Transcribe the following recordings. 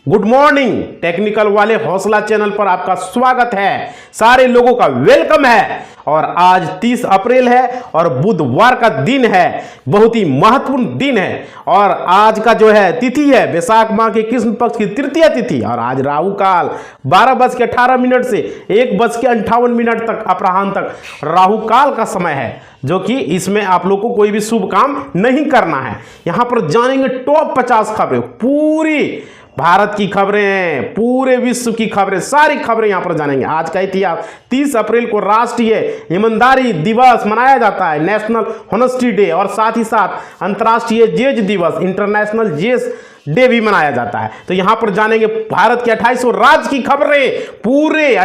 Good morning. Technical वाले हौसला channel पर आपका स्वागत है, सारे लोगों का वेलकम है। और आज 30 अप्रैल है और बुधवार का दिन है, बहुत ही महत्वपूर्ण दिन है। और आज का जो है तिथि है वैशाख माह के कृष्ण पक्ष की तृतीय तिथि। और आज राहु काल 12:18 से 1:58 तक अपराह्न तक राहु काल का समय है, जो कि इसमें आप लोग को कोई भी शुभ काम नहीं करना है। यहां पर जानेंगे टॉप 50 खबरें, पूरी भारत की खबरें, पूरे विश्व की खबरें, सारी खबरें यहां पर जानेंगे। आज का इतिहास, 30 अप्रैल को राष्ट्रीय ईमानदारी दिवस मनाया जाता है, नेशनल ऑनेस्टी डे। और साथ ही साथ अंतर्राष्ट्रीय जेज दिवस, इंटरनेशनल जेज डे भी मनाया जाता है। तो यहां पर जानेंगे भारत के 28 राज्य की खबरें, पूरे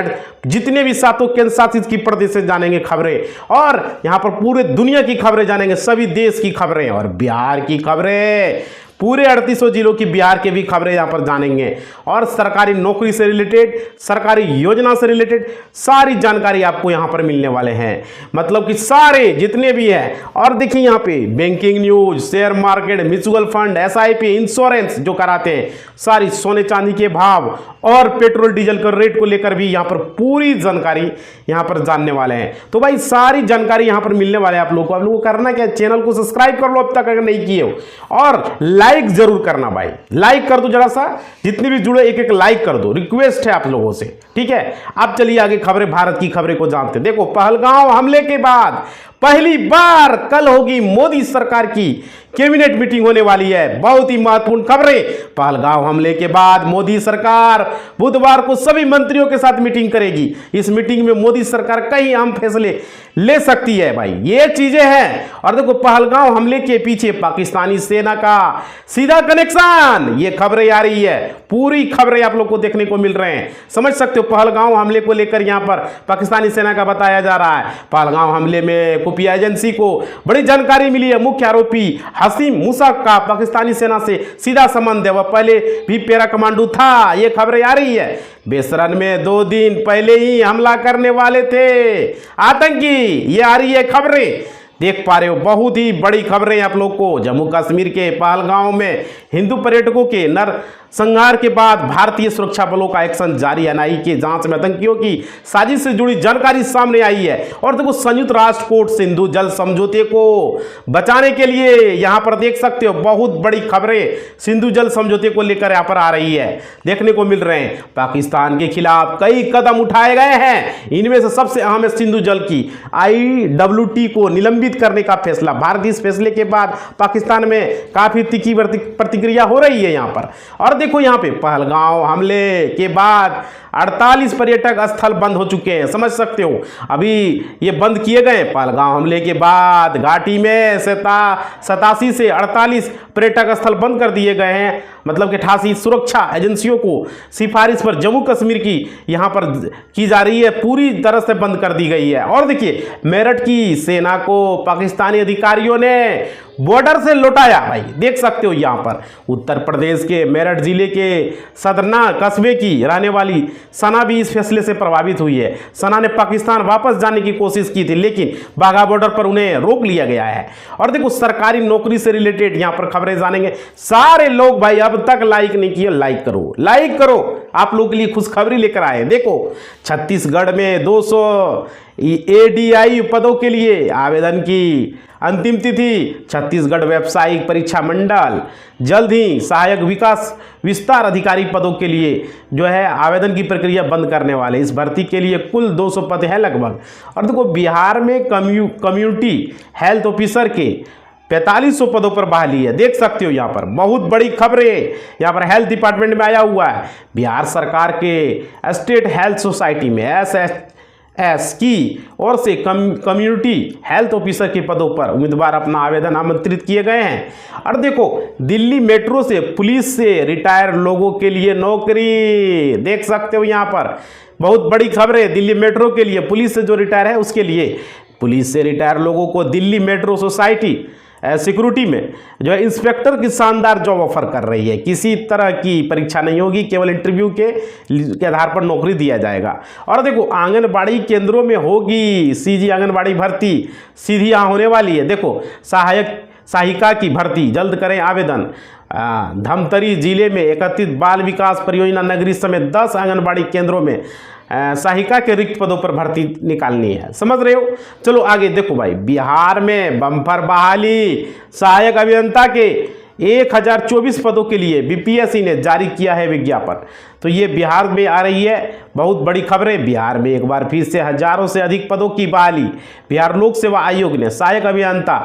जितने भी 7 केंद्र शासित की प्रदेश से जानेंगे खबरें। और यहां पर पूरे दुनिया की खबरें जानेंगे, सभी देश की खबरें और बिहार की खबरें, पूरे 3800 जिलों की बिहार के भी खबरें यहां पर जानेंगे। और सरकारी नौकरी से रिलेटेड, सरकारी योजना से रिलेटेड सारी जानकारी आपको यहां पर मिलने वाले हैं, मतलब कि सारे जितने भी हैं। और देखिए यहां पे banking news, share market, mutual fund, SIP, insurance जो कराते हैं, सारी सोने चांदी के भाव और पेट्रोल डीजल के रेट को लेकर भी यहां पर पूरी जानकारी यहां पर जानने वाले हैं। तो भाई सारी जानकारी यहां पर मिलने वाले हैं आप लोगों को। आप लोगों को करना क्या, चैनल को सब्सक्राइब कर लो अब तक अगर नहीं किए हो, और लाइक जरूर करना भाई, लाइक कर दो जरा सा, जितने भी जुड़े एक एक लाइक कर दो, रिक्वेस्ट है आप लोगों से, ठीक है। अब चलिए आगे खबरें, भारत की खबरें को जानते हैं। देखो, पहलगांव हमले के बाद पहली बार कल होगी मोदी सरकार की कैबिनेट मीटिंग होने वाली है। बहुत ही महत्वपूर्ण खबरें, पहलगांव हमले के बाद मोदी सरकार बुधवार को सभी मंत्रियों के साथ मीटिंग करेगी। इस मीटिंग में मोदी सरकार कई अहम फैसले ले सकती है भाई, ये चीजें हैं। और देखो, पहलगांव हमले के पीछे पाकिस्तानी सेना का सीधा कनेक्शन, ये खबरें आ रही है, पूरी खबरें आप लोग को देखने को मिल रहे हैं। समझ सकते हो, पहलगांव हमले को लेकर यहां पर पाकिस्तानी सेना का बताया जा रहा है। पहलगांव हमले में खुफिया एजेंसी को बड़ी जानकारी मिली है। मुख्य आरोपी हसीम मूसा का पाकिस्तानी सेना से सीधा संबंध है, वह पहले भी पैरा कमांडो था, ये खबरें आ रही है। बेसरन में 2 दिन पहले ही हमला करने वाले थे आतंकी, ये आ रही है खबरें, देख पा रहे हो। बहुत ही बड़ी खबरें आप लोग को। जम्मू कश्मीर के पहलगांव में हिंदू पर्यटकों के नरसंहार के बाद भारतीय सुरक्षा बलों का एक्शन जारी है। एनआईए की जांच में आतंकियों की साजिश से जुड़ी जानकारी सामने आई है। और देखो, संयुक्त राष्ट्र कोर्ट सिंधु जल समझौते को बचाने के लिए यहां पर देख सकते हो बहुत बड़ी खबरें सिंधु जल समझौते को लेकर यहां पर आ रही है, देखने को मिल रहे हैं। पाकिस्तान के खिलाफ कई कदम उठाए गए हैं, इनमें से सबसे अहम है सिंधु जल की IWT को निलंबित करने का फैसला। भारतीय इस फैसले के बाद पाकिस्तान में काफी तीखी प्रतिक्रिया हो रही है यहां पर। और देखो, यहां पे पहलगांव हमले के बाद 48 पर्यटक स्थल बंद हो चुके हैं, समझ सकते हो। अभी ये बंद किए गए। पहलगांव हमले के बाद घाटी में 87 से 48 पर्यटक स्थल बंद कर दिए गए हैं, मतलब कि 88 सुरक्षा एजेंसियों को सिफारिश पर जम्मू कश्मीर की यहां पर की जा रही है, पूरी तरह से बंद कर दी गई है। और देखिए, मेरठ की सेना को पाकिस्तानी अधिकारियों ने बॉर्डर से लौटाया भाई, देख सकते हो यहां पर। उत्तर प्रदेश के मेरठ जिले के सदरना कस्बे की रहने वाली सना भी इस फैसले से प्रभावित हुई है। सना ने पाकिस्तान वापस जाने की कोशिश की थी, लेकिन बाघा बॉर्डर पर उन्हें रोक लिया गया है। और देखो, सरकारी नौकरी से रिलेटेड यहां पर खबरें जानेंगे। सारे लोग भाई अब तक लाइक नहीं किए, लाइक करो, लाइक करो, आप लोगों के लिए खुशखबरी लेकर आए। देखो, छत्तीसगढ़ में 200 ADI पदों के लिए आवेदन की अंतिम तिथि। छत्तीसगढ़ व्यावसायिक परीक्षा मंडल जल्द ही सहायक विकास विस्तार अधिकारी पदों के लिए जो है आवेदन की प्रक्रिया बंद करने वाले। इस भर्ती के लिए कुल 200 पद है लगभग। और देखो, बिहार में कम्युनिटी हेल्थ ऑफिसर के 4500 पदों पर बहाली है, देख सकते हो यहां पर। बहुत बड़ी खबरें यहां पर हेल्थ डिपार्टमेंट में आया हुआ है। बिहार सरकार के स्टेट हेल्थ सोसाइटी में SHS की ओर से कम्युनिटी हेल्थ ऑफिसर के पदों पर उम्मीदवार अपना आवेदन आमंत्रित किए गए हैं। और देखो, दिल्ली मेट्रो से पुलिस से रिटायर लोगों के लिए नौकरी, देख सकते हो यहां पर। बहुत बड़ी खबर है, दिल्ली मेट्रो के लिए, पुलिस से जो रिटायर है उसके लिए, पुलिस से रिटायर लोगों को दिल्ली मेट्रो सोसाइटी सिक्योरिटी में इंस्पेक्टर की शानदार जॉब ऑफर कर रही है। किसी तरह की परीक्षा नहीं होगी, केवल इंटरव्यू के आधार पर नौकरी दिया जाएगा। और देखो, आंगनबाड़ी केंद्रों में होगी सीजी आंगनबाड़ी भर्ती, सीधी यहाँ होने वाली है। देखो, सहायिका की भर्ती जल्द करें आवेदन। धमतरी जिले में 31 बाल विकास परियोजना नगरी समेत 10 आंगनबाड़ी केंद्रों में सहायिका के रिक्त पदों पर भर्ती निकालनी है। समझ रहे हो? चलो आगे देखो भाई, बिहार में बम्पर बहाली सहायक अभियंता के 1024 पदों के लिए बीपीएससी ने जारी किया है विज्ञापन। तो ये बिहार में आ रही है बहुत बड़ी खबरें। बिहार में एक बार फिर से हजारों से अधिक पदों की बहाली। बिहार लोक सेवा आयोग ने सहायक अभियंता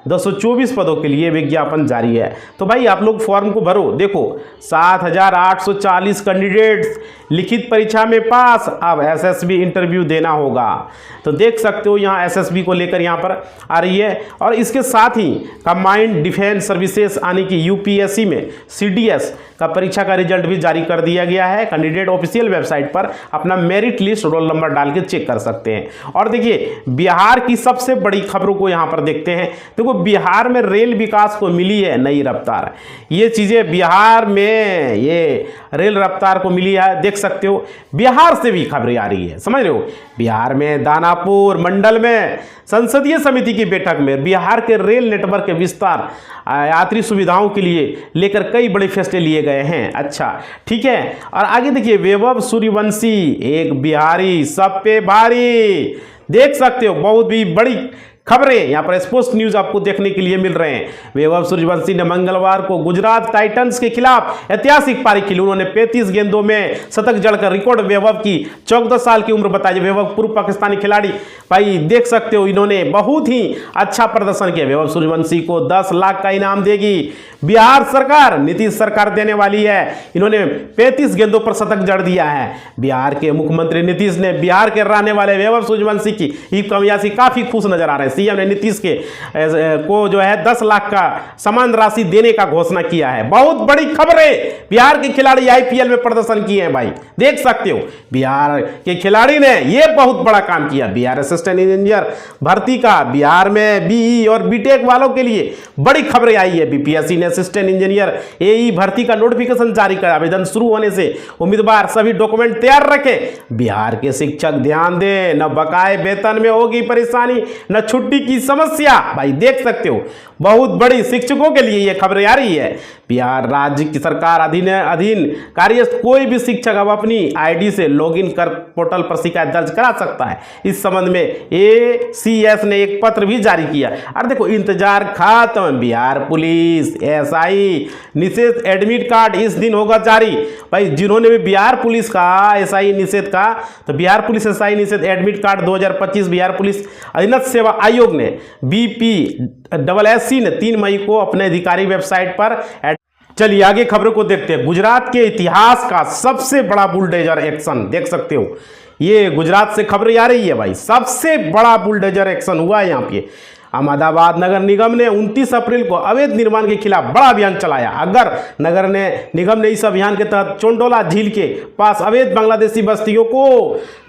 224 पदों के लिए विज्ञापन जारी है। तो भाई आप लोग फॉर्म को भरो। देखो 7,840 कैंडिडेट्स लिखित परीक्षा में पास, अब एसएसबी इंटरव्यू देना होगा। तो देख सकते हो यहाँ एसएसबी को लेकर यहाँ पर आ रही है। और इसके साथ ही कंबाइंड डिफेंस सर्विसेज यानी कि यूपीएससी में सीडीएस का परीक्षा का रिजल्ट भी जारी कर दिया गया है। कैंडिडेट ऑफिशियल वेबसाइट पर अपना मेरिट लिस्ट रोल नंबर डाल के चेक कर सकते हैं। और देखिए बिहार की सबसे बड़ी खबरों को यहाँ पर देखते हैं। देखो बिहार में रेल विकास को मिली है नई रफ्तार। ये चीज़ें बिहार में ये रेल रफ्तार को मिली है, देख सकते हो। बिहार से भी खबरें आ रही है, समझ रहे हो। बिहार में दानापुर मंडल में संसदीय समिति की बैठक में बिहार के रेल नेटवर्क के विस्तार यात्री सुविधाओं के लिए लेकर कई बड़े फैसले लिए गए हैं। अच्छा ठीक है। और आगे देखिए, वैभव सूर्यवंशी एक बिहारी सब पे भारी, देख सकते हो। बहुत भी बड़ी खबरें यहाँ पर स्पोर्ट्स न्यूज आपको देखने के लिए मिल रहे हैं। वैभव सूर्यवंशी ने मंगलवार को गुजरात टाइटंस के खिलाफ ऐतिहासिक पारी खेली। उन्होंने 35 गेंदों में शतक जड़कर रिकॉर्ड वैभव की 14 साल की उम्र बताई। वैभव पूर्व पाकिस्तानी खिलाड़ी, भाई देख सकते हो, इन्होंने बहुत ही अच्छा प्रदर्शन किया। वैभव सूर्यवंशी को 10 लाख का इनाम देगी बिहार सरकार, नीतीश सरकार देने वाली है। इन्होंने 35 गेंदों पर शतक जड़ दिया है। बिहार के मुख्यमंत्री नीतीश ने बिहार के रहने वाले वैभव सूर्यवंशी की कामयाबी काफी खुश नजर आ रहे हैं। सीएम ने नीतीश के को जो है 10 लाख का समान राशि देने का घोषणा किया है। बहुत बड़ी खबरें, बिहार के खिलाड़ी आईपीएल में प्रदर्शन किए हैं भाई, देख सकते हो। बिहार के खिलाड़ी ने यह बहुत बड़ा काम किया। बिहार असिस्टेंट इंजीनियर भर्ती का बिहार में बीई और बीटेक वालों के लिए बड़ी खबरें आई है। बीपीएससी ने असिस्टेंट इंजीनियर एई भर्ती का नोटिफिकेशन जारी कर आवेदन शुरू होने से उम्मीदवार सभी डॉक्यूमेंट तैयार रखें। बिहार के शिक्षक ध्यान दें, न बकाए वेतन में होगी परेशानी, न छुट्टी की समस्या। भाई देख सकते हो, बहुत बड़ी शिक्षकों के लिए यह खबरें आ रही है। बिहार राज्य की सरकार अधीन कार्यस्थ कोई भी शिक्षक अब अपनी आईडी से लॉगिन कर पोर्टल पर शिकायत दर्ज करा सकता है। इस संबंध में एसीएस ने एक पत्र भी जारी किया। और देखो इंतजार खत्म, बिहार पुलिस एसआई निषेध एडमिट कार्ड इस दिन होगा जारी। भाई जिन्होंने भी बिहार पुलिस का एसआई निषेध का, तो बिहार पुलिस एसआई निषेध एडमिट कार्ड 2025 बिहार पुलिस अधीनस्थ सेवा आयोग ने BPSSC ने 3 मई को अपने अधिकारी वेबसाइट पर। चलिए आगे खबरों को देखते हैं। गुजरात के इतिहास का सबसे बड़ा बुलडोजर एक्शन, देख सकते हो। ये गुजरात से खबरें आ रही है भाई, सबसे बड़ा बुलडोजर एक्शन हुआ है यहाँ पे। अहमदाबाद नगर निगम ने 29 अप्रैल को अवैध निर्माण के खिलाफ बड़ा अभियान चलाया। अगर निगम ने इस अभियान के तहत चोंडोला झील के पास अवैध बांग्लादेशी बस्तियों को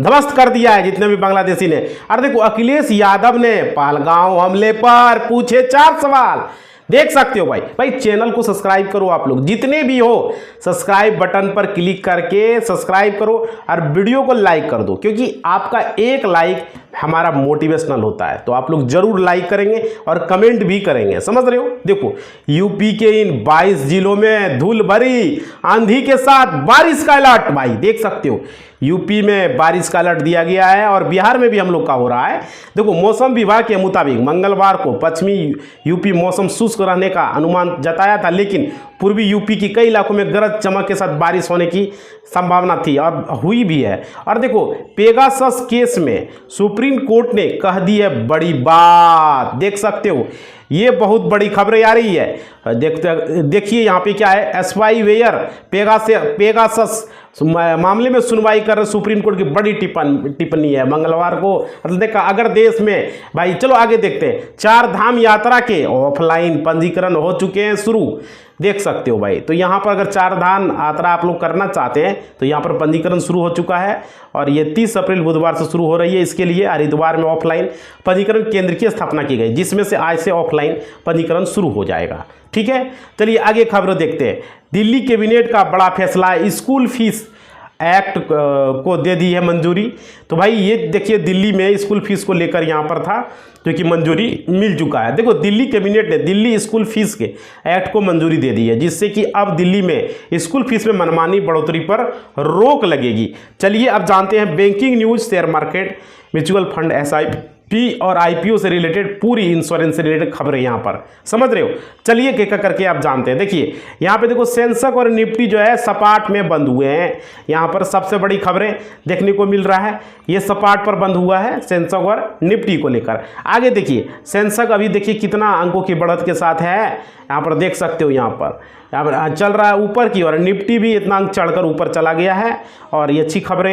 ध्वस्त कर दिया है, जितने भी बांग्लादेशी ने। और देखो अखिलेश यादव ने पहलगांव हमले पर पूछे 4 सवाल, देख सकते हो भाई चैनल को सब्सक्राइब करो। आप लोग जितने भी हो सब्सक्राइब बटन पर क्लिक करके सब्सक्राइब करो और वीडियो को लाइक कर दो, क्योंकि आपका एक लाइक हमारा मोटिवेशनल होता है। तो आप लोग जरूर लाइक करेंगे और कमेंट भी करेंगे, समझ रहे हो। देखो यूपी के इन 22 जिलों में धूल भरी आंधी के साथ बारिश का अलर्ट, भाई देख सकते हो। यूपी में बारिश का अलर्ट दिया गया है और बिहार में भी हम लोग का हो रहा है। देखो मौसम विभाग के मुताबिक मंगलवार को पश्चिमी यूपी मौसम शुष्क रहने का अनुमान जताया था, लेकिन पूर्वी यूपी की कई इलाकों में गरज चमक के साथ बारिश होने की संभावना थी और हुई भी है। और देखो पेगासस केस में सुप्रीम कोर्ट ने कह दी है बड़ी बात, देख सकते हो। ये बहुत बड़ी खबरें आ रही है। देखिए यहाँ पे क्या है, स्पाईवेयर पेगासस मामले में सुनवाई कर रहे सुप्रीम कोर्ट की बड़ी टिप्पणी है मंगलवार को। मतलब देखा अगर देश में, भाई चलो आगे देखते हैं। 4 धाम यात्रा के ऑफलाइन पंजीकरण हो चुके हैं शुरू, देख सकते हो भाई। तो यहाँ पर अगर 4 धाम यात्रा आप लोग करना चाहते हैं तो यहाँ पर पंजीकरण शुरू हो चुका है और ये 30 अप्रैल बुधवार से शुरू हो रही है। इसके लिए हरिद्वार में ऑफलाइन पंजीकरण केंद्र की स्थापना की गई, जिसमें से आज से ऑफलाइन पंजीकरण शुरू हो जाएगा। ठीक है, चलिए आगे खबर देखते हैं। दिल्ली कैबिनेट का बड़ा फैसला, स्कूल फीस एक्ट को दे दी है मंजूरी। तो भाई ये देखिए दिल्ली में स्कूल फीस को लेकर यहाँ पर था जो कि मंजूरी मिल चुका है। देखो दिल्ली कैबिनेट ने दिल्ली स्कूल फीस के एक्ट को मंजूरी दे दी है, जिससे कि अब दिल्ली में स्कूल फीस में मनमानी बढ़ोतरी पर रोक लगेगी। चलिए अब जानते हैं banking news, share market, mutual fund, SIP और IPO से रिलेटेड पूरी इंश्योरेंस से रिलेटेड खबरें यहाँ पर, समझ रहे हो। चलिए एक एक करके आप जानते हैं। देखिए यहाँ पे देखो सेंसेक्स और निफ्टी जो है सपाट में बंद हुए हैं। यहाँ पर सबसे बड़ी खबरें देखने को मिल रहा है, ये सपाट पर बंद हुआ है सेंसेक्स और निफ्टी को लेकर। आगे देखिए सेंसेक्स अभी देखिए कितना अंकों की बढ़त के साथ है, यहाँ पर देख सकते हो। यहाँ पर चल रहा है ऊपर की, और निफ्टी भी इतना अंक चढ़कर ऊपर चला गया है, और ये अच्छी खबरें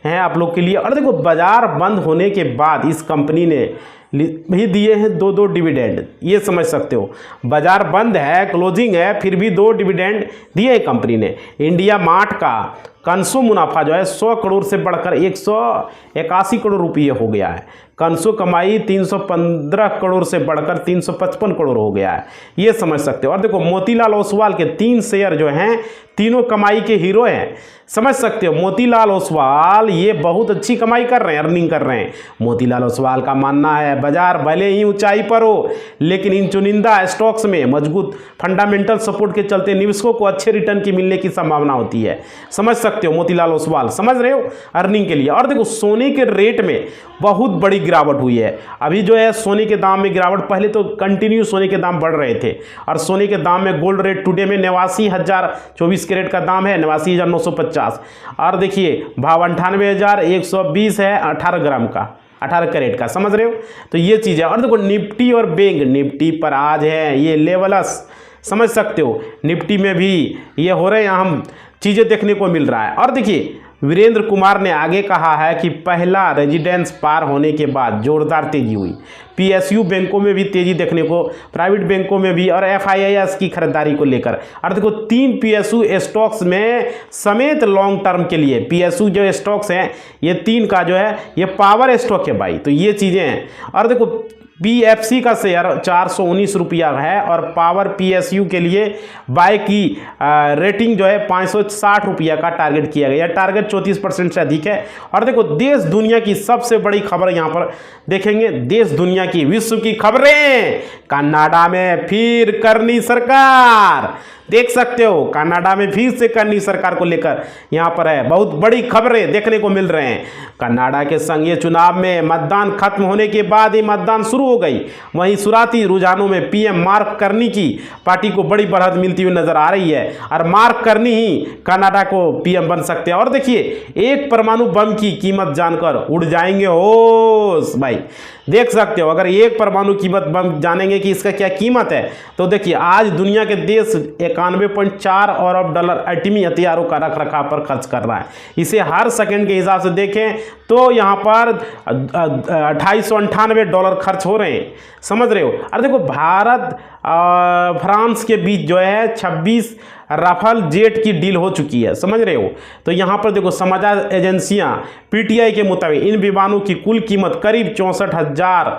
हैं आप लोग के लिए। और देखो बाजार बंद होने के बाद इस कंपनी ने भी दिए हैं 2 डिविडेंड, ये समझ सकते हो। बाजार बंद है, क्लोजिंग है, फिर भी 2 डिविडेंड दिए कंपनी ने। इंडिया मार्ट का कंसो मुनाफा जो है 100 करोड़ से बढ़कर 181 करोड़ रुपये हो गया है। कंसो कमाई 315 करोड़ से बढ़कर 355 करोड़ हो गया है, ये समझ सकते हो। और देखो मोतीलाल ओसवाल के 3 शेयर जो हैं तीनों कमाई के हीरो हैं, समझ सकते हो। मोतीलाल ओसवाल ये बहुत अच्छी कमाई कर रहे हैं, अर्निंग कर रहे हैं। मोतीलाल ओसवाल का मानना है बाजार भले ही ऊंचाई पर हो, लेकिन इन चुनिंदा स्टॉक्स में मजबूत फंडामेंटल सपोर्ट के चलते निवेशकों को अच्छे रिटर्न की मिलने की संभावना होती है, समझ सकते हो। मोतीलाल ओसवाल समझ रहे हो, अर्निंग के लिए। और देखो सोने के रेट में बहुत बड़ी गिरावट हुई है। अभी जो है सोने के दाम में गिरावट, पहले तो कंटिन्यू सोने के दाम बढ़ रहे थे, और सोने के दाम में गोल्ड रेट टुडे में 89,000 24 कैरेट का दाम है, 89,950। और देखिए भाव 98,120 है 18 ग्राम का, 18 कैरेट का, समझ रहे हो। तो ये चीज़ है। और देखो निफ्टी और बैंक निफ्टी पर आज है ये लेवलस, समझ सकते हो। निफ्टी में भी ये हो रहे हैं अहम चीज़ें देखने को मिल रहा है। और देखिए वीरेंद्र कुमार ने आगे कहा है कि पहला रेजिडेंस पार होने के बाद जोरदार तेजी हुई। PSU बैंकों में भी तेजी देखने को, प्राइवेट बैंकों में भी, और FIIs की खरीदारी को लेकर। और देखो 3 PSU स्टॉक्स में समेत लॉन्ग टर्म के लिए PSU जो स्टॉक्स हैं ये 3 का जो है ये पावर स्टॉक है भाई, तो ये चीज़ें हैं। और देखो PFC का शेयर 419 रुपया है, और पावर PSU के लिए बाय की रेटिंग जो है 560 रुपया का टारगेट किया गया। टारगेट 34% से अधिक है। और देखो देश दुनिया की सबसे बड़ी खबर यहाँ पर देखेंगे, देश दुनिया की विश्व की खबरें। कनाडा में फिर करनी सरकार, देख सकते हो कनाडा में फिर से करनी सरकार को लेकर यहाँ पर है बहुत बड़ी खबरें देखने को मिल रहे हैं। कनाडा के संघीय चुनाव में मतदान खत्म होने के बाद ही मतदान शुरू हो गई। वहीं शुरुआती रुझानों में PM मार्क करनी की पार्टी को बड़ी बढ़त मिलती हुई नजर आ रही है, और मार्क करनी ही कनाडा को PM बन सकते हैं। और देखिए एक परमाणु बम की कीमत जानकर उड़ जाएंगे होश भाई, देख सकते हो। अगर एक परमाणु कीमत बम जानेंगे कि इसका क्या कीमत है, तो देखिए आज दुनिया के देश 91.4 अरब डॉलर एटमी हथियारों का रख रखाव पर खर्च कर रहा है। इसे हर सेकंड के हिसाब से देखें तो यहाँ पर 2898 डॉलर खर्च हो रहे हैं, समझ रहे हो। और देखो भारत फ्रांस के बीच जो है 26 राफेल जेट की डील हो चुकी है, समझ रहे हो। तो यहाँ पर देखो समाचार एजेंसियाँ PTI के मुताबिक इन विमानों की कुल कीमत करीब 64,000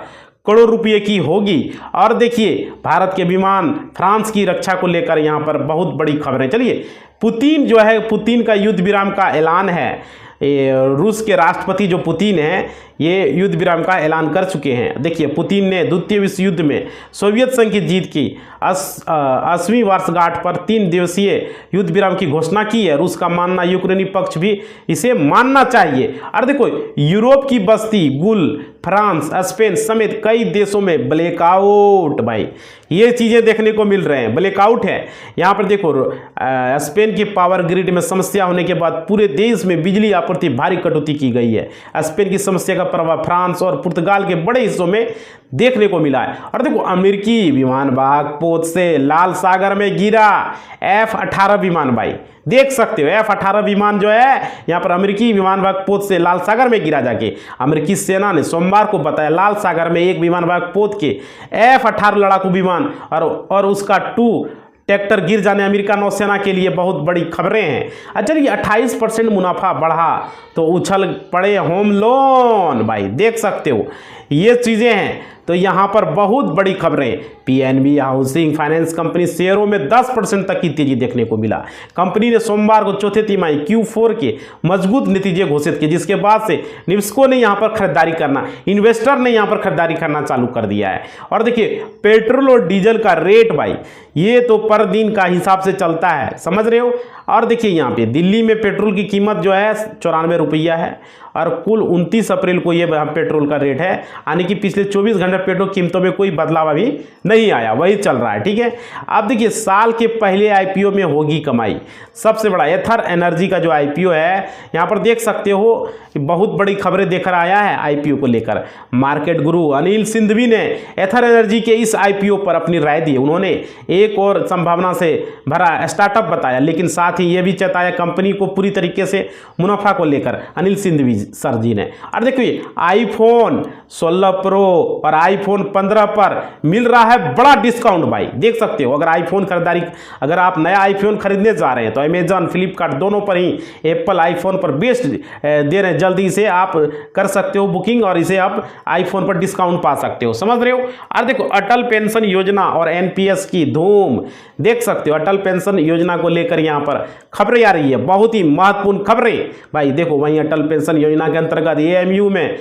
करोड़ रुपए की होगी। और देखिए भारत के विमान फ्रांस की रक्षा को लेकर यहाँ पर बहुत बड़ी खबरें। चलिए पुतिन जो है, पुतिन का युद्ध विराम का ऐलान है। रूस के राष्ट्रपति जो पुतिन हैं ये युद्ध विराम का ऐलान कर चुके हैं। देखिए पुतिन ने द्वितीय विश्व युद्ध में सोवियत संघ की जीत की 80वीं वर्षगांठ पर 3 दिवसीय युद्ध विराम की घोषणा की है। रूस का मानना, यूक्रेनी पक्ष भी इसे मानना चाहिए। और देखो यूरोप की बस्ती गुल, फ्रांस, स्पेन समेत कई देशों में ब्लैकआउट भाई, ये चीज़ें देखने को मिल रहे हैं, ब्लैकआउट है। यहाँ पर देखो स्पेन की पावर ग्रिड में समस्या होने के बाद पूरे देश में बिजली आपूर्ति भारी कटौती की गई है। स्पेन की समस्या का प्रभाव फ्रांस और पुर्तगाल के बड़े हिस्सों में देखने को मिला है। और देखो अमेरिकी विमान वाहक पोत से लाल सागर में गिरा F-18 विमान भाई, देख सकते हो F-18 विमान जो है यहाँ पर अमेरिकी विमान वाहक पोत से लाल सागर में गिरा जाके। अमेरिकी सेना ने सोमवार को बताया लाल सागर में एक विमान वाहक पोत के F-18 लड़ाकू विमान और उसका 2 ट्रैक्टर गिर जाने अमेरिका नौसेना के लिए बहुत बड़ी खबरें हैं। चलिए 28% मुनाफा बढ़ा तो उछल पड़े होम लोन भाई, देख सकते हो ये चीज़ें हैं। तो यहाँ पर बहुत बड़ी खबरें, पीएनबी हाउसिंग फाइनेंस कंपनी शेयरों में 10% तक की तेजी देखने को मिला। कंपनी ने सोमवार को चौथे तिमाही Q4 के मजबूत नतीजे घोषित किए, जिसके बाद से निवेशकों ने यहाँ पर खरीदारी करना, इन्वेस्टर ने यहाँ पर खरीदारी करना चालू कर दिया है। और देखिए पेट्रोल और डीजल का रेट भाई ये तो पर दिन का हिसाब से चलता है, समझ रहे हो। और देखिए यहाँ पे दिल्ली में पेट्रोल की कीमत जो है 94 रुपया है और कुल 29 अप्रैल को ये पेट्रोल का रेट है, यानी कि पिछले 24 घंटे पेट्रोल कीमतों में कोई बदलाव अभी नहीं आया, वही चल रहा है, ठीक है। अब देखिए साल के पहले आईपीओ में होगी कमाई। सबसे बड़ा एथर एनर्जी का जो आईपीओ है, यहाँ पर देख सकते हो बहुत बड़ी खबरें देकर आया है आईपीओ को लेकर। मार्केट गुरु अनिल सिंघवी ने एथर एनर्जी के इस आईपीओ पर अपनी राय दी। उन्होंने एक और संभावना से भरा स्टार्टअप बताया, लेकिन साथ ही यह भी चेताया कंपनी को पूरी तरीके से मुनाफा को लेकर अनिल सिंघवी सर जी ने। और देखिए आईफोन 16 प्रो और आईफोन 15 पर मिल रहा है बड़ा डिस्काउंट भाई, देख सकते हो। अगर आप नया आईफोन खरीदने जा रहे हैं तो अमेजॉन फ्लिपकार्ट दोनों पर ही एप्पल आईफोन पर बेस्ट दे रहे हैं। जल्दी से आप कर सकते हो बुकिंग और इसे आप आईफोन पर डिस्काउंट पा सकते हो, समझ रहे हो। और देखो अटल पेंशन योजना और एनपीएस की धूम, देख सकते हो अटल पेंशन योजना को लेकर यहाँ पर खबरें आ रही है, बहुत ही महत्वपूर्ण खबरें भाई। देखो वहीं अटल पेंशन योजना के अंतर्गत एएमयू में